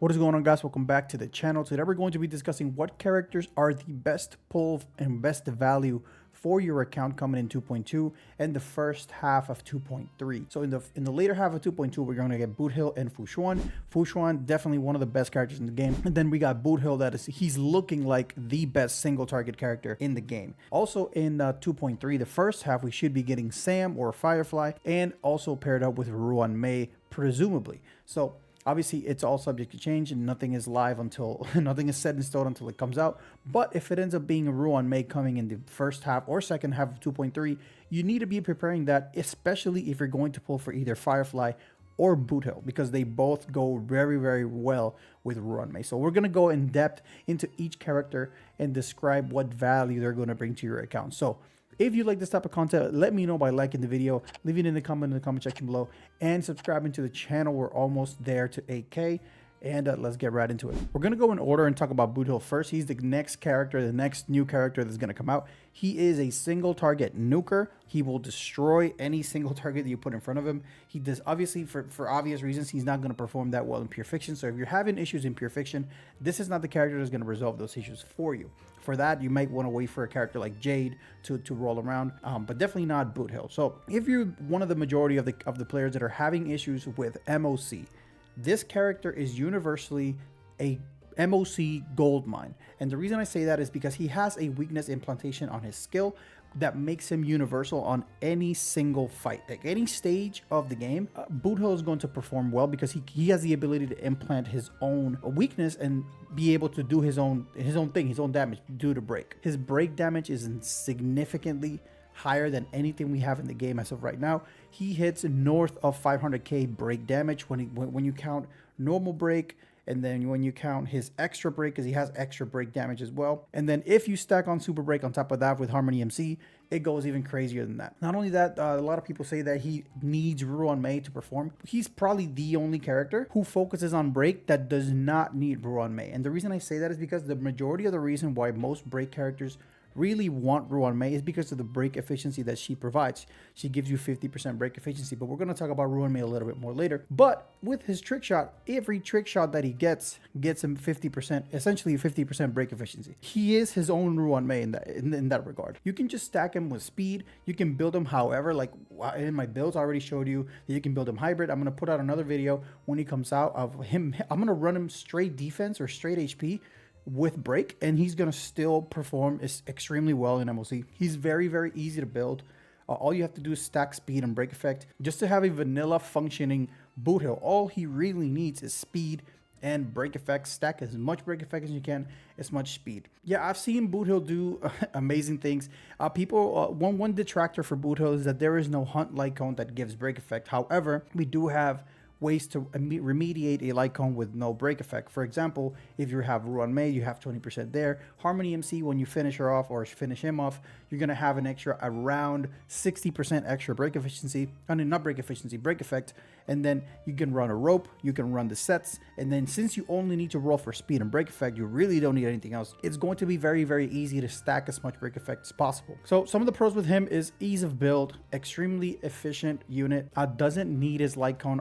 What is going on, guys? Welcome back to the channel. Today we're going to be discussing what characters are the best pull and best value for your account coming in 2.2 and the first half of 2.3. So in the later half of 2.2, we're going to get Boothill and FuXuan. FuXuan, definitely one of the best characters in the game. And then we got Boothill, he's looking like the best single target character in the game. Also in 2.3, the first half, we should be getting Sam or Firefly, and also paired up with Ruan Mei, presumably. So obviously, it's all subject to change and nothing is live until nothing is set in stone until it comes out. But if it ends up being a Ruan Mei coming in the first half or second half of 2.3, you need to be preparing that, especially if you're going to pull for either Firefly or Boothill, because they both go very, very well with Ruan Mei. So we're going to go in depth into each character and describe what value they're going to bring to your account. So if you like this type of content, let me know by liking the video, leaving it in the comment section below, and subscribing to the channel. We're almost there to 8K, and let's get right into it. We're going to go in order and talk about Boothill first. He's the next character, the next new character that's going to come out. He is a single target nuker. He will destroy any single target that you put in front of him. He does, obviously, for obvious reasons, he's not going to perform that well in pure fiction. So if you're having issues in pure fiction, this is not the character that's going to resolve those issues for you. For that, you might want to wait for a character like Jade to roll around, but definitely not Boothill. So if you're one of the majority of the players that are having issues with MOC, this character is universally a MOC goldmine. And the reason I say that is because he has a weakness implantation on his skill that makes him universal on any single fight. Like any stage of the game, Boothill is going to perform well because he has the ability to implant his own weakness and be able to do his own thing, his own damage due to break. His break damage is significantly higher than anything we have in the game as of right now. He hits north of 500k break damage when you count normal break, and then when you count his extra break, because he has extra break damage as well. And then if you stack on super break on top of that with Harmony MC, it goes even crazier than that. Not only that, a lot of people say that he needs Ruan Mei to perform. He's probably the only character who focuses on break that does not need Ruan Mei. And the reason I say that is because the majority of the reason why most break characters really want Ruan Mei is because of the break efficiency that she provides. She gives you 50% break efficiency, but we're going to talk about Ruan Mei a little bit more later. But with his trick shot, every trick shot that he gets him 50%, essentially 50% break efficiency. He is his own Ruan Mei in that regard. You can just stack him with speed. You can build him however, like in my builds, I already showed you that you can build him hybrid. I'm going to put out another video when he comes out of him. I'm going to run him straight defense or straight HP with break, and he's going to still perform extremely well in MOC. He's very, very easy to build. All you have to do is stack speed and break effect just to have a vanilla functioning Boothill. All he really needs is speed and break effect. Stack as much break effect as you can, as much speed. Yeah, I've seen Boothill do amazing things. One detractor for Boothill is that there is no hunt light cone that gives break effect. However, we do have ways to remediate a light cone with no break effect. For example, if you have Ruan Mei, you have 20% there. Harmony MC, when you finish her off or finish him off, you're going to have an extra around 60% extra break efficiency. I mean, not break efficiency, break effect. And then you can run a rope, you can run the sets. And then since you only need to roll for speed and break effect, you really don't need anything else. It's going to be very, very easy to stack as much break effect as possible. So some of the pros with him is ease of build, extremely efficient unit, doesn't need his light cone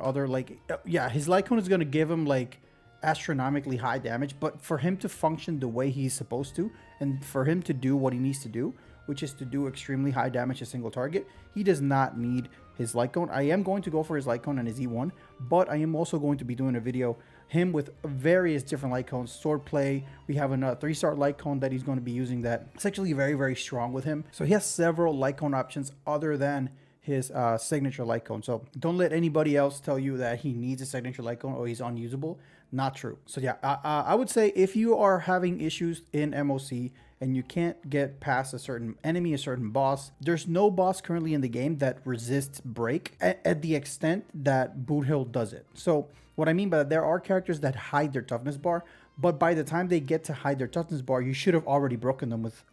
his light cone is going to give him like astronomically high damage, but for him to function the way he's supposed to and for him to do what he needs to do, which is to do extremely high damage to single target, he does not need his light cone. I am going to go for his light cone and his E1, but I am also going to be doing a video him with various different light cones. Sword play, we have another 3-star light cone that he's going to be using that it's actually very, very strong with him. So he has several light cone options other than his signature light cone. So don't let anybody else tell you that he needs a signature light cone or he's unusable. Not true. So yeah, I would say if you are having issues in MOC and you can't get past a certain enemy, a certain boss, there's no boss currently in the game that resists break at the extent that Boothill does it. So what I mean by that, there are characters that hide their toughness bar, but by the time they get to hide their toughness bar, you should have already broken them with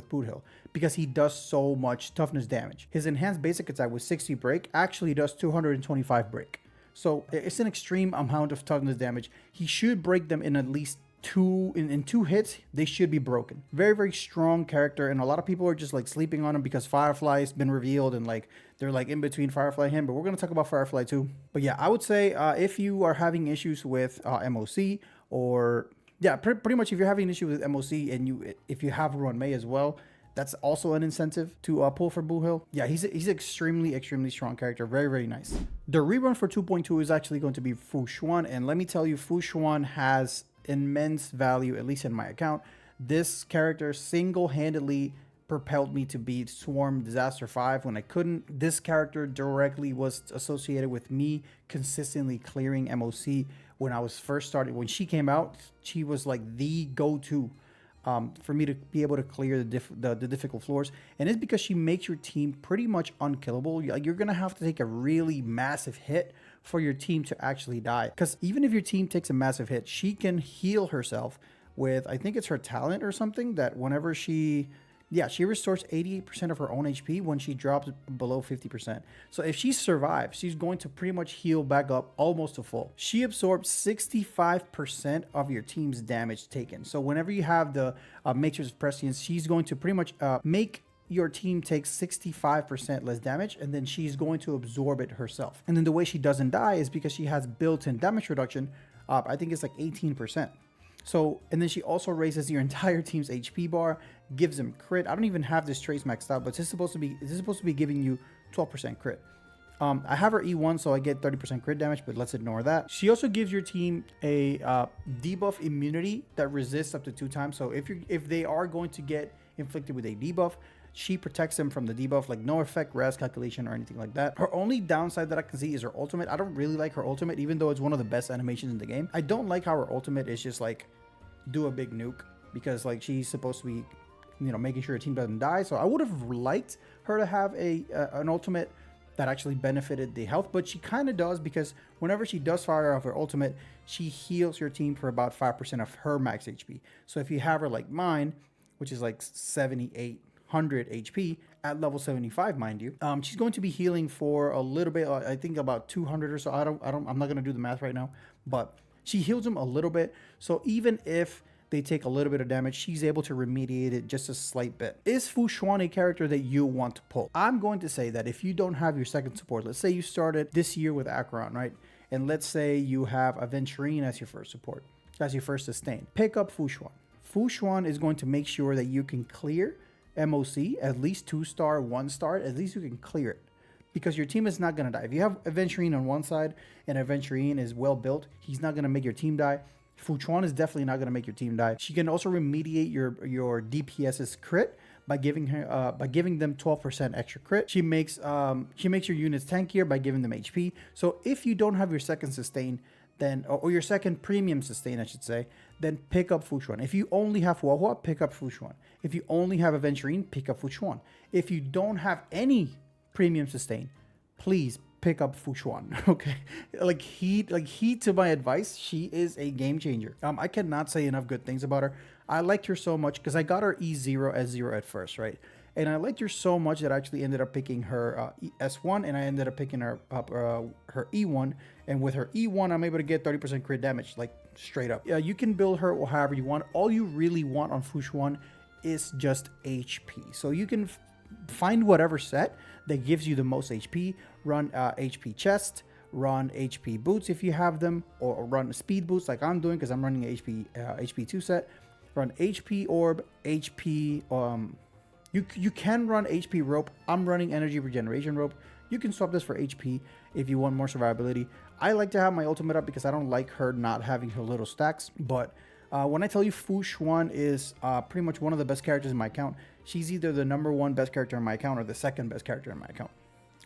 Boothill because he does so much toughness damage. His enhanced basic attack with 60 break actually does 225 break. So it's an extreme amount of toughness damage. He should break them in at least in two hits. They should be broken. Very, very strong character, and a lot of people are just like sleeping on him because Firefly has been revealed and like they're like in between Firefly and him, but we're going to talk about Firefly too. But yeah, I would say if you are having issues with MOC or yeah, pretty much if you're having an issue with MOC and if you have Ruan Mei as well, that's also an incentive to pull for Boothill. Yeah, he's extremely strong character. Very nice. The rerun for 2.2 is actually going to be FuXuan, and let me tell you, FuXuan has immense value, at least in my account. This character single-handedly propelled me to beat Swarm Disaster 5 when I couldn't. This character directly was associated with me consistently clearing MOC when I was first started. When she came out, she was like the go-to for me to be able to clear the difficult floors. And it's because she makes your team pretty much unkillable. You're going to have to take a really massive hit for your team to actually die. Because even if your team takes a massive hit, she can heal herself with, I think it's her talent or something, that whenever she restores 88% of her own HP when she drops below 50%. So if she survives, she's going to pretty much heal back up almost to full. She absorbs 65% of your team's damage taken. So whenever you have the Matrix of Prescience, she's going to pretty much make your team take 65% less damage, and then she's going to absorb it herself. And then the way she doesn't die is because she has built-in damage reduction. I think it's like 18%. So, and then she also raises your entire team's HP bar, gives them crit. I don't even have this trace maxed out, but this is supposed to be giving you 12% crit. I have her E1, so I get 30% crit damage, but let's ignore that. She also gives your team a debuff immunity that resists up to 2 times. So if they are going to get inflicted with a debuff, she protects them from the debuff, like no effect, res calculation, or anything like that. Her only downside that I can see is her ultimate. I don't really like her ultimate, even though it's one of the best animations in the game. I don't like how her ultimate is just like do a big nuke, because like she's supposed to be, you know, making sure her team doesn't die. So I would have liked her to have an ultimate that actually benefited the health, but she kind of does, because whenever she does fire off her ultimate, she heals your team for about 5% of her max HP. So if you have her like mine, which is like 7,800 HP at level 75, mind you, she's going to be healing for a little bit. I think about 200 or so. I'm not going to do the math right now, but she heals them a little bit. So even if they take a little bit of damage, she's able to remediate it just a slight bit. Is FuXuan a character that you want to pull? I'm going to say that if you don't have your second support, let's say you started this year with Acheron, right? And let's say you have Aventurine as your first support, as your first sustain. Pick up FuXuan. FuXuan is going to make sure that you can clear MOC, at least 2-star, 1-star, at least you can clear it, because your team is not going to die. If you have Aventurine on one side and Aventurine is well built, he's not going to make your team die. FuXuan is definitely not going to make your team die. She can also remediate your DPS's crit by giving them 12% extra crit. She makes your units tankier by giving them HP. So if you don't have your second sustain, then or your second premium sustain, I should say, then pick up FuXuan. If you only have Huahua, pick up FuXuan. If you only have Aventurine, pick up FuXuan. If you don't have any premium sustain, please pick up FuXuan. Okay, like heed to my advice. She is a game changer. I cannot say enough good things about her. I liked her so much because I got her E0 S0 at first, right? And I liked her so much that I actually ended up picking her S1, and I ended up picking her her E1. And with her E1, I'm able to get 30% crit damage, like straight up. Yeah, you can build her however you want. All you really want on FuXuan is just HP. So you can find whatever set that gives you the most HP. Run HP chest, run HP boots if you have them, or run speed boots like I'm doing because I'm running HP 2 set. Run HP orb, HP. You can run HP rope. I'm running energy regeneration rope. You can swap this for HP if you want more survivability. I like to have my ultimate up because I don't like her not having her little stacks. But when I tell you FuXuan is pretty much one of the best characters in my account, she's either the #1 best character in my account or the second best character in my account.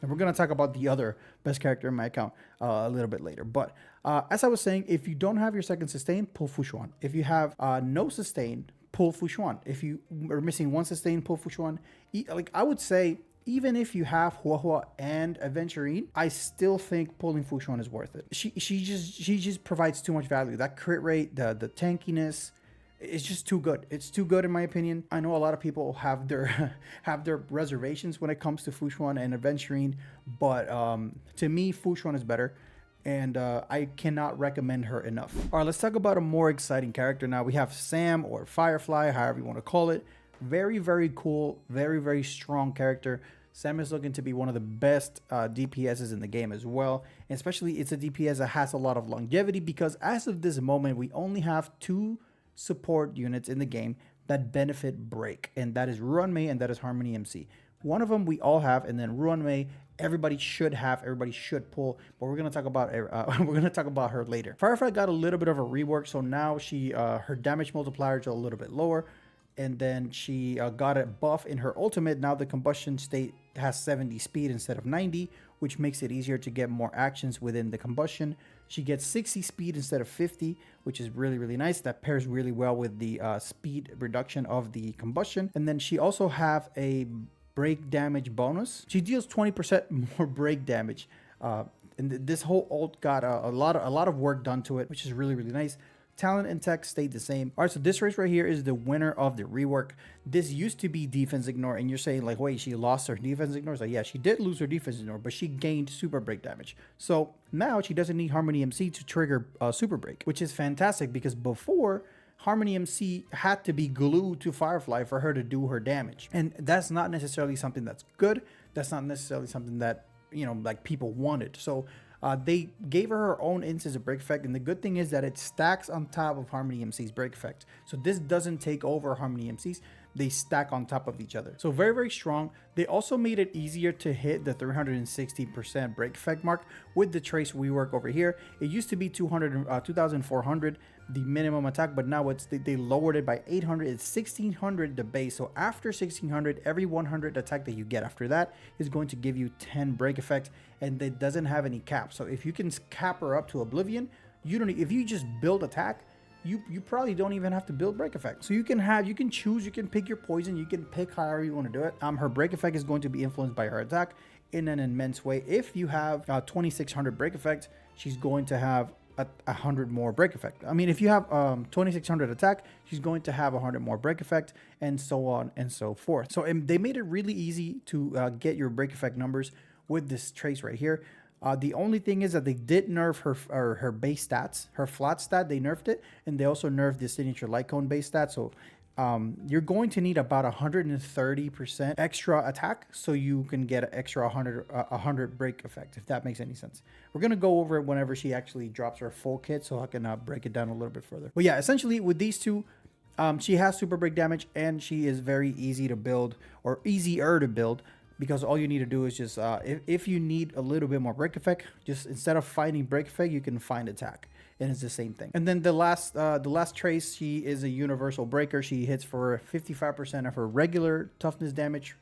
And we're going to talk about the other best character in my account a little bit later. But as I was saying, if you don't have your second sustain, pull FuXuan. If you have no sustain, pull FuXuan. If you are missing 1 sustain, pull FuXuan. Like I would say, even if you have Huahua and Aventurine, I still think pulling FuXuan is worth it. She just provides too much value. That crit rate, the tankiness, it's just too good. It's too good in my opinion. I know a lot of people have their reservations when it comes to FuXuan and Aventurine, but to me, FuXuan is better, and I cannot recommend her enough. All right, let's talk about a more exciting character now. We have Sam, or Firefly, however you want to call it. Very, very cool, very, very strong character. Sam is looking to be one of the best DPSs in the game as well. And especially it's a DPS that has a lot of longevity, because as of this moment, we only have 2 support units in the game that benefit break. And that is Ruan Mei and that is Harmony MC. One of them we all have, and then Ruan Mei everybody should have, everybody should pull, but we're gonna talk about her later. Firefly got a little bit of a rework, so now she her damage multipliers are a little bit lower, and then she got a buff in her ultimate. Now the combustion state has 70 speed instead of 90, which makes it easier to get more actions within the combustion. She gets 60 speed instead of 50, which is really, really nice. That pairs really well with the speed reduction of the combustion. And then she also have a break damage bonus. She deals 20% more break damage. And this whole ult got a lot of work done to it, which is really, really nice. Talent and tech stayed the same. All right, so this race right here is the winner of the rework. This used to be defense ignore, and you're saying like, wait, she lost her defense ignore? So yeah, she did lose her defense ignore, but she gained super break damage. So now she doesn't need Harmony MC to trigger super break, which is fantastic, because before Harmony MC had to be glued to Firefly for her to do her damage. And that's not necessarily something that's good. That's not necessarily something that, you know, like people wanted. So they gave her own instance of break effect. And the good thing is that it stacks on top of Harmony MC's break effect. So this doesn't take over Harmony MC's. They stack on top of each other. So very, very strong. They also made it easier to hit the 360% break effect mark with the trace rework over here. It used to be 2,400 the minimum attack, but now they lowered it by 800. It's 1,600 the base. So after 1,600, every 100 attack that you get after that is going to give you 10 break effect, and it doesn't have any cap. So if you can cap her up to oblivion, you don't. If you just build attack, you probably don't even have to build break effect. So you can choose, you can pick your poison, you can pick however you want to do it. Her break effect is going to be influenced by her attack in an immense way. If you have 2,600 break effect, she's going to have 100 more break effect. I mean, if you have 2,600 attack, she's going to have 100 more break effect, and so on and so forth. So they made it really easy to get your break effect numbers with this trace right here. The only thing is that they did nerf her base stats, her flat stat, they nerfed it, and they also nerfed the signature light cone base stat. So you're going to need about 130% extra attack so you can get an extra 100 break effect, if that makes any sense. We're going to go over it whenever she actually drops her full kit, so I can break it down a little bit further. But yeah, essentially with these two, she has super break damage, and she is very easy to build, or easier to build, because all you need to do is just, if you need a little bit more break effect, just instead of finding break effect, you can find attack. And it's the same thing. And then the last trace, she is a universal breaker. She hits for 55% of her regular toughness damage.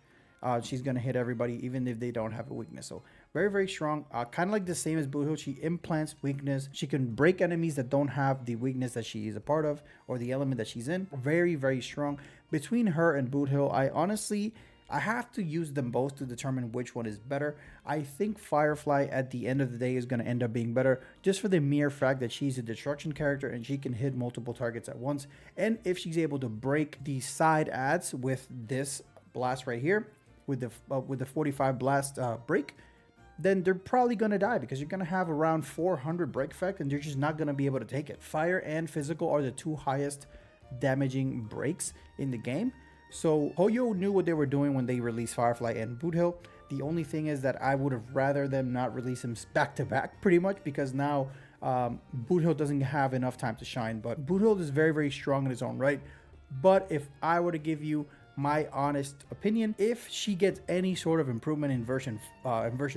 She's going to hit everybody, even if they don't have a weakness. So very, very strong. Kind of like the same as Boothill. She implants weakness. She can break enemies that don't have the weakness that she is a part of, or the element that she's in. Very, very strong. Between her and Boothill, I have to use them both to determine which one is better. I think Firefly at the end of the day is going to end up being better, just for the mere fact that she's a destruction character and she can hit multiple targets at once. And if she's able to break the side adds with this blast right here, with the 45 blast break, then they're probably going to die, because you're going to have around 400 break effect and you're just not going to be able to take it. Fire and physical are the 2 highest damaging breaks in the game. So Hoyo knew what they were doing when they released Firefly and Boothill. The only thing is that I would have rather them not release them back to back, pretty much, because now Boothill doesn't have enough time to shine. But Boothill is very, very strong in its own right. But if I were to give you my honest opinion, if she gets any sort of improvement in version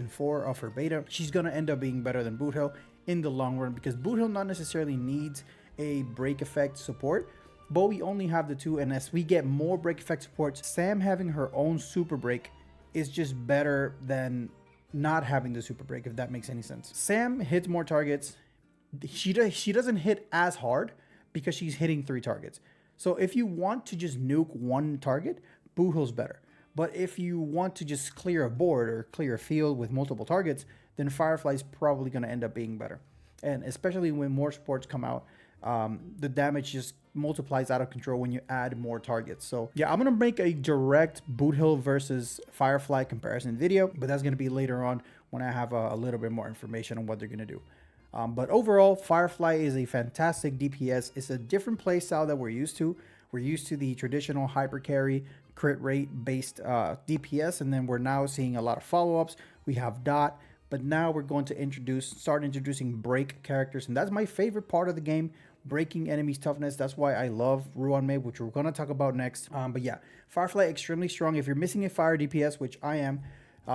4 of her beta, she's gonna end up being better than Boothill in the long run, because Boothill not necessarily needs a break effect support, but we only have the 2, and as we get more break effect supports, Sam having her own super break is just better than not having the super break, if that makes any sense. Sam hits more targets. She doesn't hit as hard because she's hitting 3 targets. So if you want to just nuke 1 target, Boothill's better. But if you want to just clear a board or clear a field with multiple targets, then Firefly's probably going to end up being better. And especially when more supports come out, the damage just multiplies out of control when you add more targets. So yeah, I'm gonna make a direct Boothill versus Firefly comparison video, but that's gonna be later on when I have a little bit more information on what they're gonna do. But overall, Firefly is a fantastic DPS. It's a different playstyle that we're used to. We're used to the traditional hyper carry, crit rate based DPS, and then we're now seeing a lot of follow-ups. We have Dot, but now we're going to start introducing break characters, and that's my favorite part of the game, breaking enemies' toughness. That's why I love Ruan Mei, which we're going to talk about next. But yeah, Firefly extremely strong. If you're missing a fire DPS, which I am,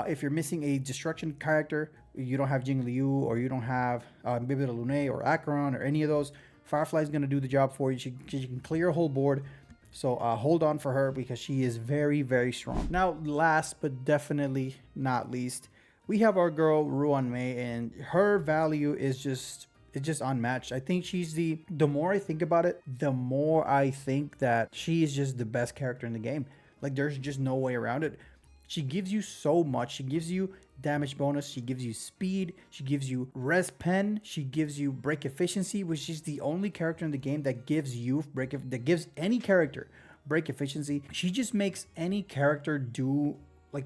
if you're missing a destruction character, you don't have Jing Liu, or you don't have Bibi Lune or Acheron or any of those, Firefly is going to do the job for you. She can clear a whole board. So hold on for her because she is very, very strong. Now, last but definitely not least, we have our girl Ruan Mei, and her value is just unmatched. I think she's the more I think about it, the more I think that she is just the best character in the game. Like, there's just no way around it. She gives you so much. She gives you damage bonus. She gives you speed. She gives you res pen. She gives you break efficiency, which is the only character in the game that gives you that gives any character break efficiency. She just makes any character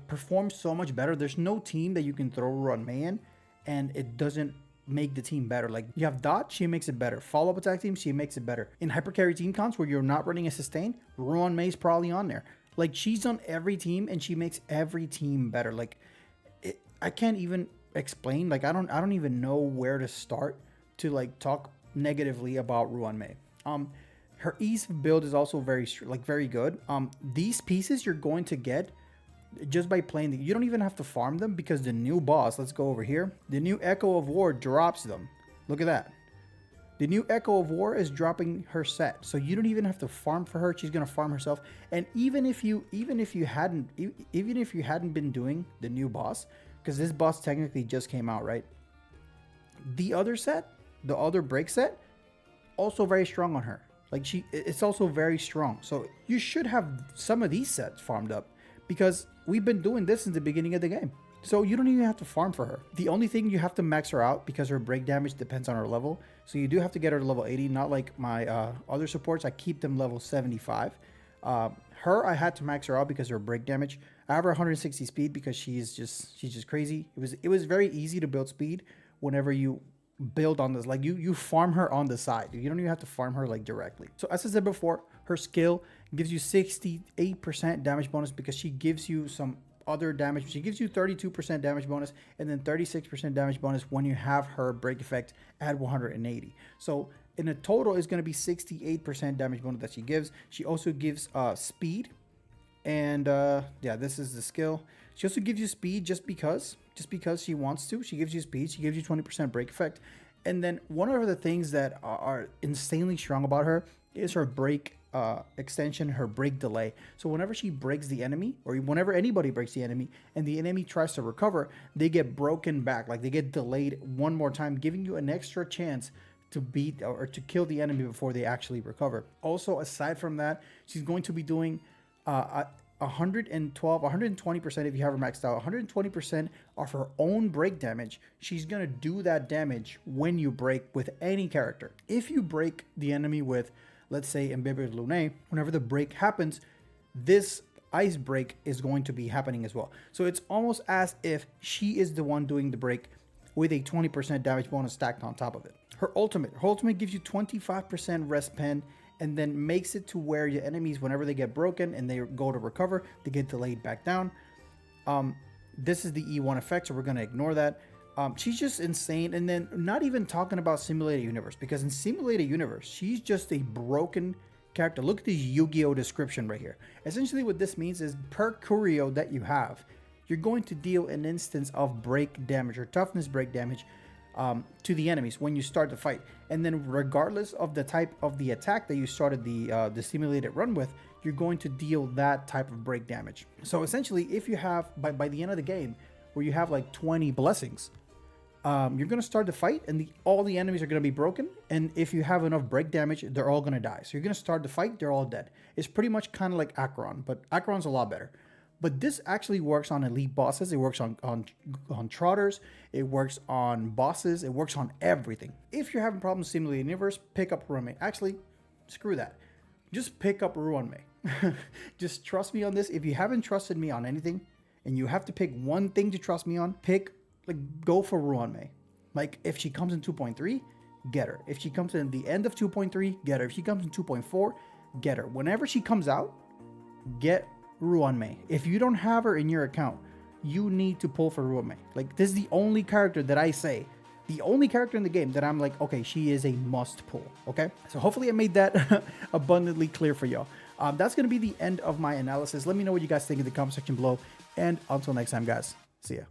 perform so much better. There's no team that you can throw Ruan Mei in and it doesn't make the team better. Like, you have Dot, she makes it better. Follow-up attack team, she makes it better. In hyper carry team counts where you're not running a sustain, Ruan Mei's probably on there. Like, she's on every team and she makes every team better. Like, I can't even explain. Like, I don't even know where to start to like talk negatively about Ruan Mei. Her ease of build is also very good. These pieces you're going to get just by playing. You don't even have to farm them because the new boss, let's go over here. The new Echo of War drops them. Look at that. The new Echo of War is dropping her set, so you don't even have to farm for her. She's gonna farm herself. And even if you hadn't been doing the new boss, because this boss technically just came out, right? The other set, the other break set, also very strong on her. Like, it's also very strong. So you should have some of these sets farmed up because we've been doing this since the beginning of the game. So you don't even have to farm for her. The only thing, you have to max her out because her break damage depends on her level. So you do have to get her to level 80, not like my other supports. I keep them level 75. Her, I had to max her out because of her break damage. I have her 160 speed because she's just crazy. It was very easy to build speed whenever you build on this. Like, you farm her on the side. You don't even have to farm her like directly. So as I said before, her skill gives you 68% damage bonus because she gives you some other damage. She gives you 32% damage bonus and then 36% damage bonus when you have her break effect at 180. So in a total, it's going to be 68% damage bonus that she gives. She also gives speed, and yeah, this is the skill. She also gives you speed just because she wants to. She gives you speed. She gives you 20% break effect. And then one of the things that are insanely strong about her is her break extension, her break delay. So whenever she breaks the enemy, or whenever anybody breaks the enemy and the enemy tries to recover, they get broken back. Like, they get delayed one more time, giving you an extra chance to beat or to kill the enemy before they actually recover. Also, aside from that, she's going to be doing 120% if you have her maxed out, 120% of her own break damage. She's going to do that damage when you break with any character. If you break the enemy with, let's say, Embibbered Lune, whenever the break happens, this ice break is going to be happening as well. So it's almost as if she is the one doing the break with a 20% damage bonus stacked on top of it. Her ultimate gives you 25% rest pen, and then makes it to where your enemies, whenever they get broken and they go to recover, they get delayed back down. This is the E1 effect, so we're going to ignore that. She's just insane. And then not even talking about Simulated Universe, because in Simulated Universe, she's just a broken character. Look at this Yu-Gi-Oh description right here. Essentially what this means is per curio that you have, you're going to deal an instance of break damage or toughness break damage to the enemies when you start the fight. And then regardless of the type of the attack that you started the simulated run with, you're going to deal that type of break damage. So essentially, if you have, by the end of the game, where you have like 20 blessings, you're going to start the fight and all the enemies are going to be broken. And if you have enough break damage, they're all going to die. So you're going to start the fight, they're all dead. It's pretty much kind of like Acheron, but Acheron's a lot better. But this actually works on elite bosses. It works on trotters. It works on bosses. It works on everything. If you're having problems with Simulated Universe, pick up Ruan Mei. Actually, screw that. Just pick up Ruan Mei. Just trust me on this. If you haven't trusted me on anything, and you have to pick one thing to trust me on, go for Ruan Mei. Like if she comes in 2.3, get her. If she comes in the end of 2.3, get her. If she comes in 2.4, get her. Whenever she comes out, get Ruan Mei. If you don't have her in your account, you need to pull for Ruan Mei. Like this is the only character that I say, the only character in the game that I'm like, okay, she is a must pull. Okay, so hopefully I made that abundantly clear for y'all. That's going to be the end of my analysis. Let me know what you guys think in the comment section below. And until next time, guys, see ya.